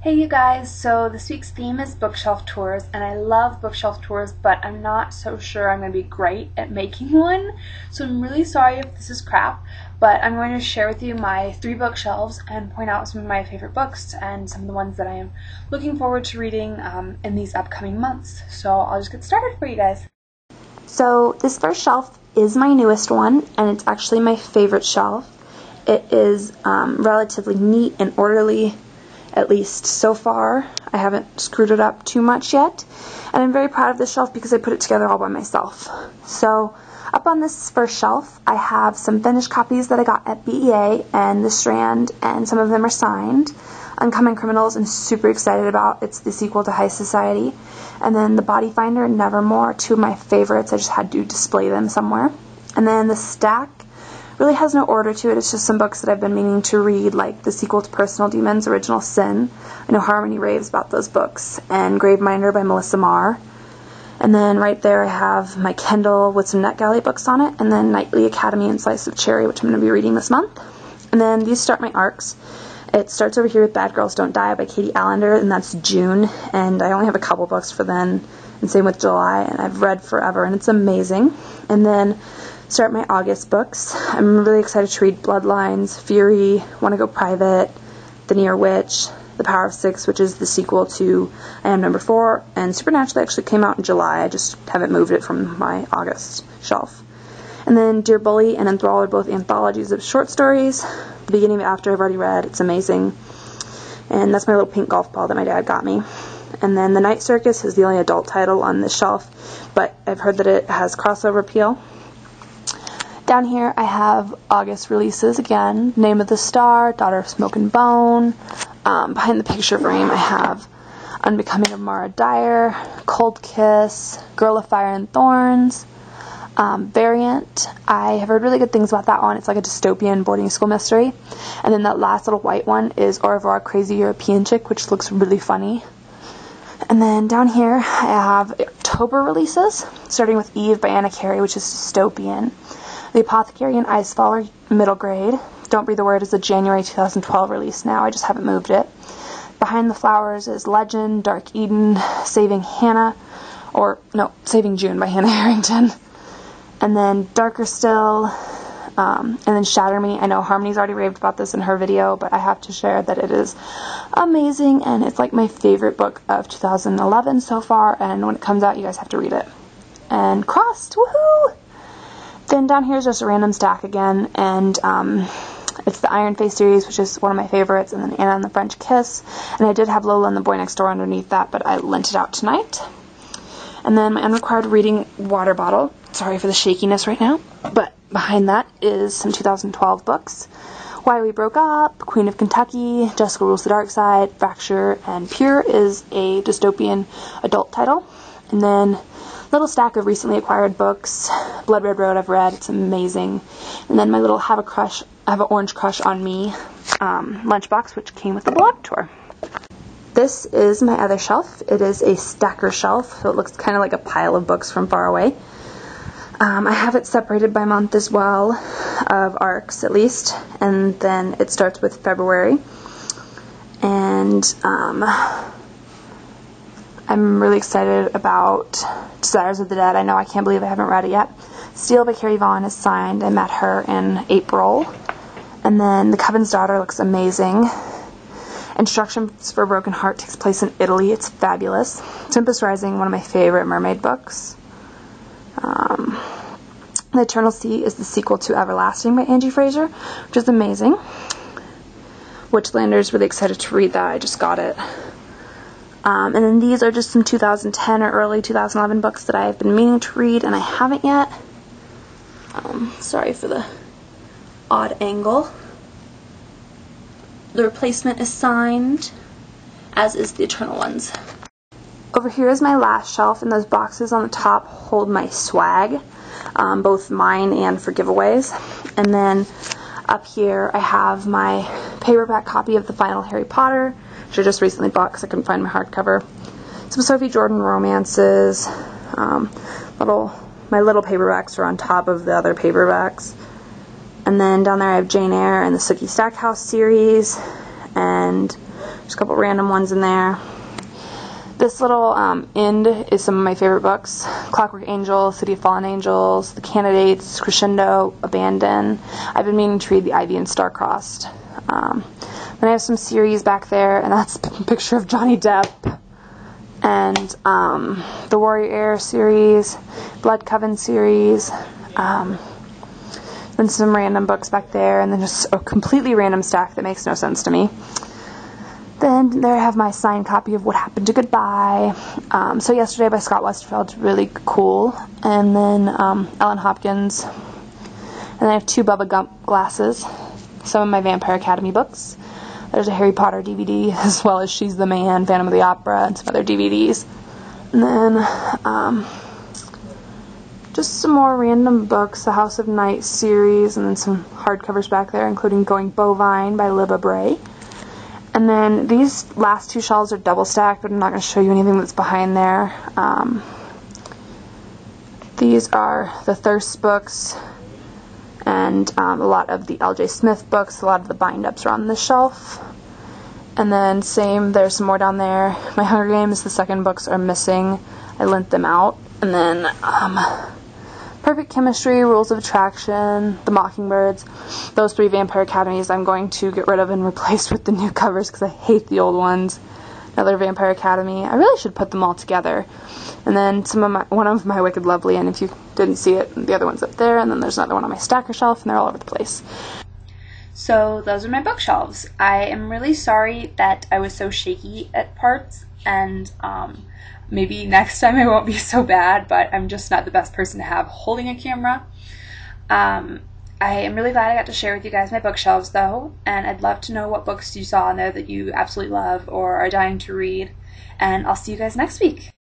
Hey you guys, so this week's theme is bookshelf tours, and I love bookshelf tours, but I'm not so sure I'm going to be great at making one, so I'm really sorry if this is crap, but I'm going to share with you my 3 bookshelves and point out some of my favorite books and some of the ones that I am looking forward to reading in these upcoming months. So I'll just get started for you guys. So this first shelf is my newest one, and it's actually my favorite shelf. It is relatively neat and orderly. At least so far. I haven't screwed it up too much yet, and I'm very proud of this shelf because I put it together all by myself. So up on this first shelf I have some finished copies that I got at BEA and The Strand, and some of them are signed. Uncommon Criminals I'm super excited about. It's the sequel to High Society. And then The Body Finder and Nevermore, 2 of my favorites. I just had to display them somewhere. And then the stack really has no order to it. It's just some books that I've been meaning to read, like the sequel to Personal Demons, Original Sin. I know Harmony raves about those books. And Graveminder by Melissa Marr. And then right there I have my Kindle with some NetGalley books on it. And then Nightly Academy and Slice of Cherry, which I'm going to be reading this month. And then these start my arcs. It starts over here with Bad Girls Don't Die by Katie Allender, and that's June. And I only have a couple books for then. And same with July. And I've read forever, and it's amazing. And then start my August books. I'm really excited to read Bloodlines, Fury, Wanna Go Private, The Near Witch, The Power of Six, which is the sequel to I Am Number 4, and Supernatural actually came out in July. I just haven't moved it from my August shelf. And then Dear Bully and Enthrall are both anthologies of short stories. The Beginning of After I've already read. It's amazing. And that's my little pink golf ball that my dad got me. And then The Night Circus is the only adult title on this shelf, but I've heard that it has crossover appeal. Down here I have August releases again. Name of the Star, Daughter of Smoke and Bone. Behind the picture frame I have Unbecoming of Mara Dyer, Cold Kiss, Girl of Fire and Thorns, Variant. I have heard really good things about that one. It's like a dystopian boarding school mystery. And then that last little white one is Au Revoir Crazy European Chick, which looks really funny. And then down here I have October releases, starting with Eve by Anna Carey, which is dystopian. The Apothecary and Icefall are middle grade. Don't Breathe a Word is a January 2012 release now. I just haven't moved it. Behind the Flowers is Legend, Dark Eden, Saving June by Hannah Harrington. And then Darker Still, and then Shatter Me. I know Harmony's already raved about this in her video, but I have to share that it is amazing, and it's like my favorite book of 2011 so far, and when it comes out you guys have to read it. And Crossed, woohoo! Then down here is just a random stack again, and it's the Iron Face series, which is one of my favorites, and then Anna and the French Kiss. And I did have Lola and the Boy Next Door underneath that, but I lent it out tonight. And then my unrequired reading water bottle. Sorry for the shakiness right now. But behind that is some 2012 books. Why We Broke Up, Queen of Kentucky, Jessica Rules the Dark Side, Fracture, and Pure is a dystopian adult title. And then little stack of recently acquired books. Blood Red Road I've read, it's amazing. And then my little Have an Orange Crush on Me lunchbox, which came with the blog tour. This is my other shelf. It is a stacker shelf, so it looks kind of like a pile of books from far away. I have it separated by month as well, of arcs at least, and then it starts with February. And I'm really excited about Desires of the Dead. I know, I can't believe I haven't read it yet. Steel by Carrie Vaughn is signed. I met her in April. And then The Coven's Daughter looks amazing. Instructions for a Broken Heart takes place in Italy. It's fabulous. Tempest Rising, one of my favorite mermaid books. The Eternal Sea is the sequel to Everlasting by Angie Fraser, which is amazing. Witchlander's really excited to read that. I just got it. And then these are just some 2010 or early 2011 books that I've been meaning to read and I haven't yet. Sorry for the odd angle. The Replacement is signed, as is The Eternal Ones. Over here is my last shelf, and those boxes on the top hold my swag, both mine and for giveaways. And then up here I have my paperback copy of the final Harry Potter, which I just recently bought because I couldn't find my hardcover. Some Sophie Jordan romances. My little paperbacks are on top of the other paperbacks. And then down there I have Jane Eyre and the Sookie Stackhouse series, and There's a couple random ones in there. This little end is some of my favorite books. Clockwork Angel, City of Fallen Angels, The Candidates, Crescendo, Abandon. I've been meaning to read The Ivy and Star-Crossed. Then I have some series back there, and that's a picture of Johnny Depp. And the Warrior Heir series, Blood Coven series. Then some random books back there, and then just a completely random stack that makes no sense to me. Then there I have my signed copy of What Happened to Goodbye. So Yesterday by Scott Westerfeld, really cool. And then Ellen Hopkins. And then I have 2 Bubba Gump glasses. Some of my Vampire Academy books. There's a Harry Potter DVD, as well as She's the Man, Phantom of the Opera, and some other DVDs. And then just some more random books, the House of Night series, and then some hardcovers back there, including Going Bovine by Libba Bray. And then these last 2 shelves are double stacked, but I'm not going to show you anything that's behind there. These are the Thirst books and a lot of the L.J. Smith books. A lot of the bind-ups are on this shelf. And then same, there's some more down there. My Hunger Games, the second books are missing. I lent them out. And then Perfect Chemistry, Rules of Attraction, The Mockingbirds. Those 3 Vampire Academies I'm going to get rid of and replace with the new covers because I hate the old ones. Another Vampire Academy. I really should put them all together. And then one of my Wicked Lovely, and if you didn't see it, the other one's up there. And then there's another one on my stacker shelf, and they're all over the place. So those are my bookshelves. I am really sorry that I was so shaky at parts, and maybe next time I won't be so bad, but I'm just not the best person to have holding a camera. I am really glad I got to share with you guys my bookshelves, though, and I'd love to know what books you saw in there that you absolutely love or are dying to read, and I'll see you guys next week.